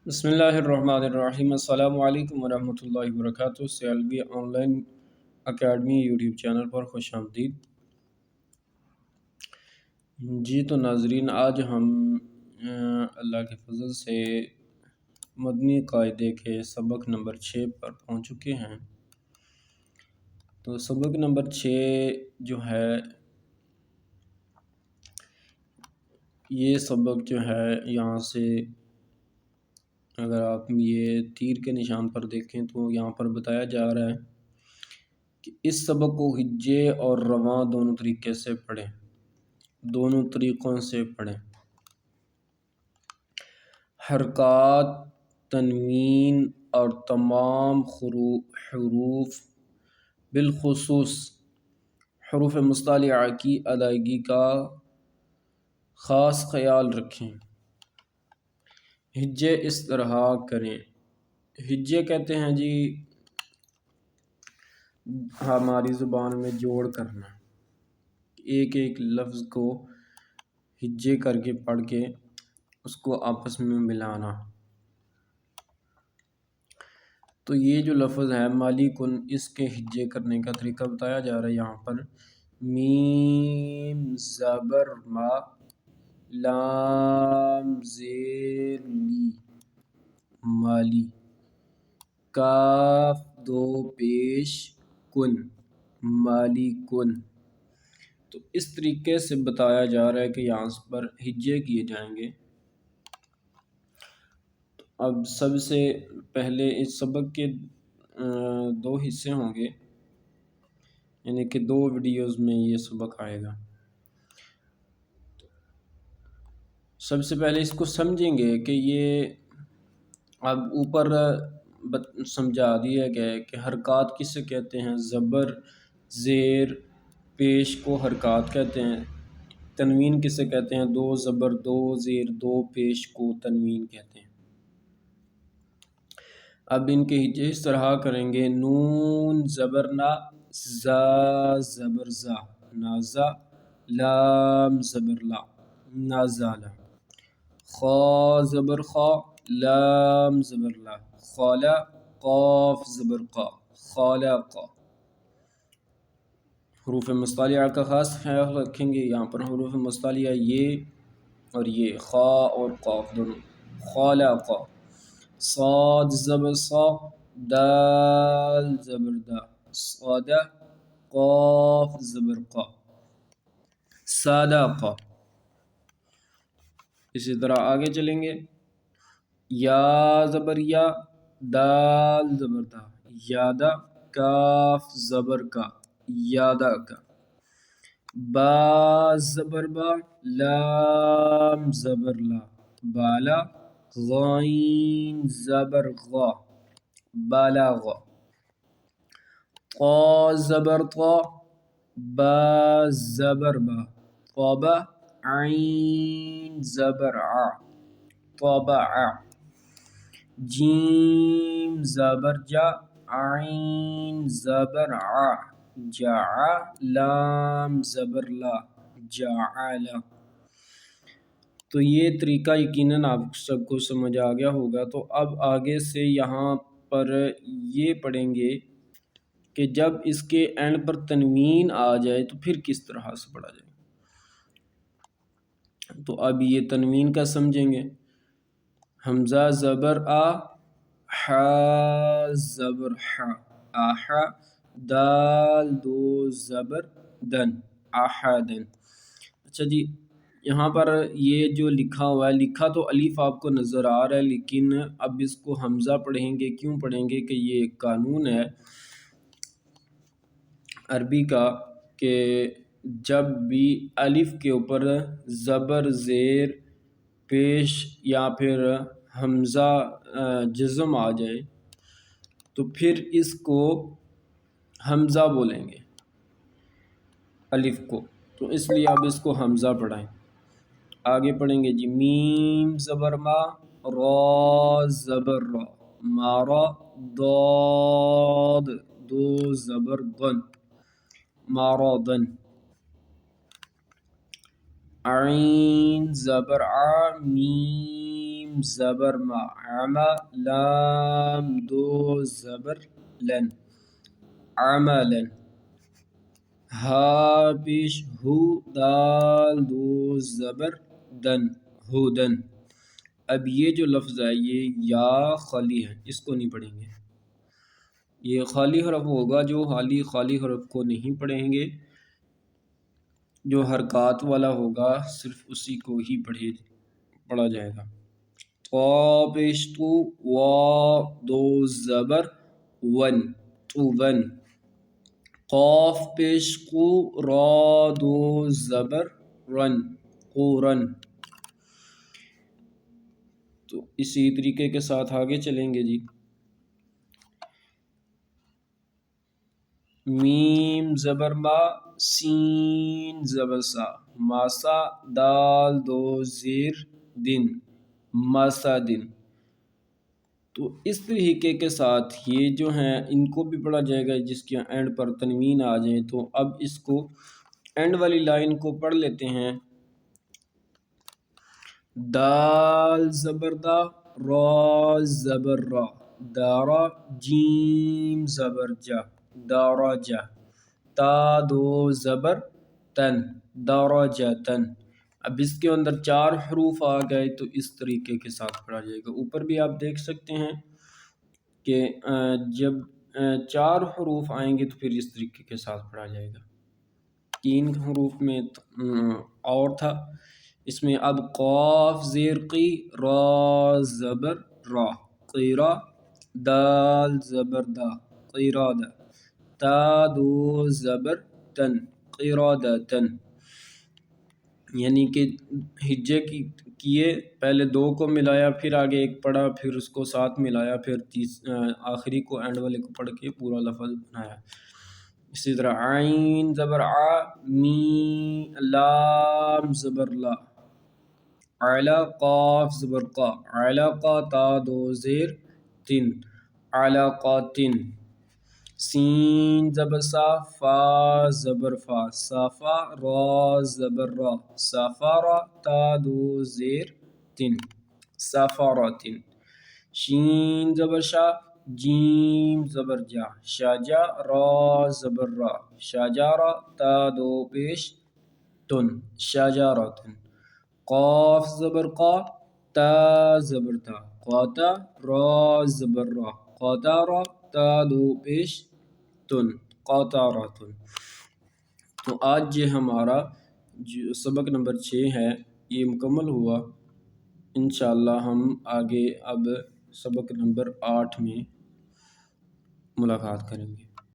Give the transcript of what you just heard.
بسم اللہ الرحمن الرحیم۔ السلام علیکم ورحمۃ اللہ وبرکاتہ۔ سیلوی online academy YouTube channel پر خوش آمدید۔ جی تو ناظرین، آج ہم اللہ کے فضل سے مدنی قاعدے کے سبق نمبر 6 پر پہنچ چکے ہیں۔ تو سبق نمبر 6 جو ہے، یہ سبق جو ہے یہاں سے اگر آپ یہ تیر کے نشان پر دیکھیں تو یہاں پر بتایا جا رہا ہے کہ اس سبق کو ہجے اور رواں دونوں طریقے سے پڑھیں، دونوں طریقوں سے پڑھیں۔ حرکات، تنوین اور تمام حروف بالخصوص حروف مصطلحہ کی ادائیگی کا خاص خیال رکھیں۔ ہجے اس طرح کریں۔ ہجے کہتے ہیں جی ہماری زبان میں جوڑ کرنا، ایک ایک لفظ کو ہجے کر کے پڑھ کے اس کو آپس میں ملانا۔ تو یہ جو لفظ ہے مالکن، اس کے ہجے کرنے کا طریقہ بتایا جا رہا ہے یہاں پر۔ میم زبر ما، لام زیر لی، مالی، کاف دو پیش کن، مالی کن۔ تو اس طریقے سے بتایا جا رہا ہے کہ یہاں پر ہجے کیے جائیں گے۔ اب سب سے پہلے اس سبق کے دو حصے ہوں گے، یعنی کہ دو ویڈیوز میں یہ سبق آئے گا۔ سب سے پہلے اس کو سمجھیں گے کہ یہ اب اوپر سمجھا دیا گیا ہے کہ حرکات کسے کہتے ہیں، زبر زیر پیش کو حرکات کہتے ہیں۔ تنوین کسے کہتے ہیں، دو زبر دو زیر دو پیش کو تنوین کہتے ہیں۔ اب ان کے ہجے اس طرح کریں گے۔ نون زبر نا، زا زبر زا، نازا، لام زبر لا، نازالا، خا زبر خا، لام زبر لا، خالا، قاف زبر قا، خالاقا۔ حروف مصطلحہ کا خاص خیال رکھیں گے، یہاں پر حروف مصطلحہ یہ اور یہ خا اور قاف دونوں، خالاقا۔ صاد زبر صا، دال زبر دا، صادا، قاف زبر قا، صادقا۔ اسی طرح آگے چلیں گے۔ یا زبر یا، دال زبر دا، یادا، کاف زبر کا، یادا کا۔ با زبر با، لام زبر لا، بالا، غائن زبر غا، بالاغا۔ طا زبر طا، با زبر با، طابا، عین زبر ع، طابع۔ جیم زبر جا، عین زبر ع، جع، لام زبر لا، جعلا۔ تو یہ طریقہ یقیناً آپ سب کو سمجھ آ گیا ہوگا۔ تو اب آگے سے یہاں پر یہ پڑھیں گے کہ جب اس کے اینڈ پر تنوین آ جائے تو پھر کس طرح سے پڑھا جائے۔ تو اب یہ تنوین کا سمجھیں گے۔ حمزہ زبر آ، حا زبر حا، آحا، دال دو زبر دن، آحدن۔ اچھا جی، یہاں پر یہ جو لکھا ہوا ہے، لکھا تو الف آپ کو نظر آ رہا ہے، لیکن اب اس کو حمزہ پڑھیں گے۔ کیوں پڑھیں گے کہ یہ ایک قانون ہے عربی کا کہ جب بھی الف کے اوپر زبر زیر پیش یا پھر حمزہ جزم آ جائے تو پھر اس کو حمزہ بولیں گے الف کو، تو اس لیے اب اس کو حمزہ پڑھائیں۔ آگے پڑھیں گے جی۔ میم زبر ما، را زبر را، مارا، ضاد دو زبر ضن، مارادن۔ عین زبر ع، میم زبر ما، عما، لام دو زبر لن، عملا، ہا پیش ہو، دال دو زبر دن، ہدن۔ اب یہ جو لفظ ہے یہ یا خالی ہے، اس کو نہیں پڑھیں گے، یہ خالی حرف ہوگا، جو خالی حرف کو نہیں پڑھیں گے، جو حرکات والا ہوگا صرف اسی کو ہی پڑھا جائے گا۔ طا پیش تو، وا دو زبر ون، تو ون۔ قاف پیش قو، را دو زبر رن، قورن۔ تو اسی طریقے کے ساتھ آگے چلیں گے جی۔ میم زبر ما، سین زبر سا، ماسا، دال دو زیر دن، ماسا دن۔ تو اس طریقے کے ساتھ یہ جو ہیں ان کو بھی پڑھا جائے گا، جس کے اینڈ پر تنوین آ جائے۔ تو اب اس کو اینڈ والی لائن کو پڑھ لیتے ہیں۔ دال زبر دا، را زبر را، دارا، جیم زبر جا، دارجا، تا دو زبر تن، دارجتن۔ اب اس کے اندر 4 حروف آ گئے تو اس طریقے کے ساتھ پڑھا جائے گا۔ اوپر بھی آپ دیکھ سکتے ہیں کہ جب 4 حروف آئیں گے تو پھر اس طریقے کے ساتھ پڑھا جائے گا۔ 3 حروف میں اور تھا، اس میں اب قاف زیر قی، را زبر را، قیرا، دال زبر دا، قیرادا، تا دو زبر تن، قیرادتن۔ یعنی کہ ہجے کیے، پہلے 2 کو ملایا، پھر آگے ایک پڑھا، پھر اس کو ساتھ ملایا، پھر آخری کو اینڈ والے کو پڑھ کے پورا لفظ بنایا۔ اسی طرح عین زبر ع، لام زبر لا، علا، قاف زبر قا، علاقہ، تا دو زیر تن، علاقاتن۔ سین زبر سا، فا زبر فا، صافا، را زبر را، صافارا، تا دو زیر تن، صافاراتن۔ شین زبر شا، جیم زبر جا، شاجا، را زبر را، شاجارا، تا دو پیش تن، شاجاراتن۔ قاف زبر قا، تا زبر تا، قاتا، را زبر را، قاتارا، تا دو پیش تن، قاتاراتن۔ تو آج یہ ہمارا جو سبق نمبر 6 ہے یہ مکمل ہوا۔ انشاءاللہ ہم آگے اب سبق نمبر 8 میں ملاقات کریں گے۔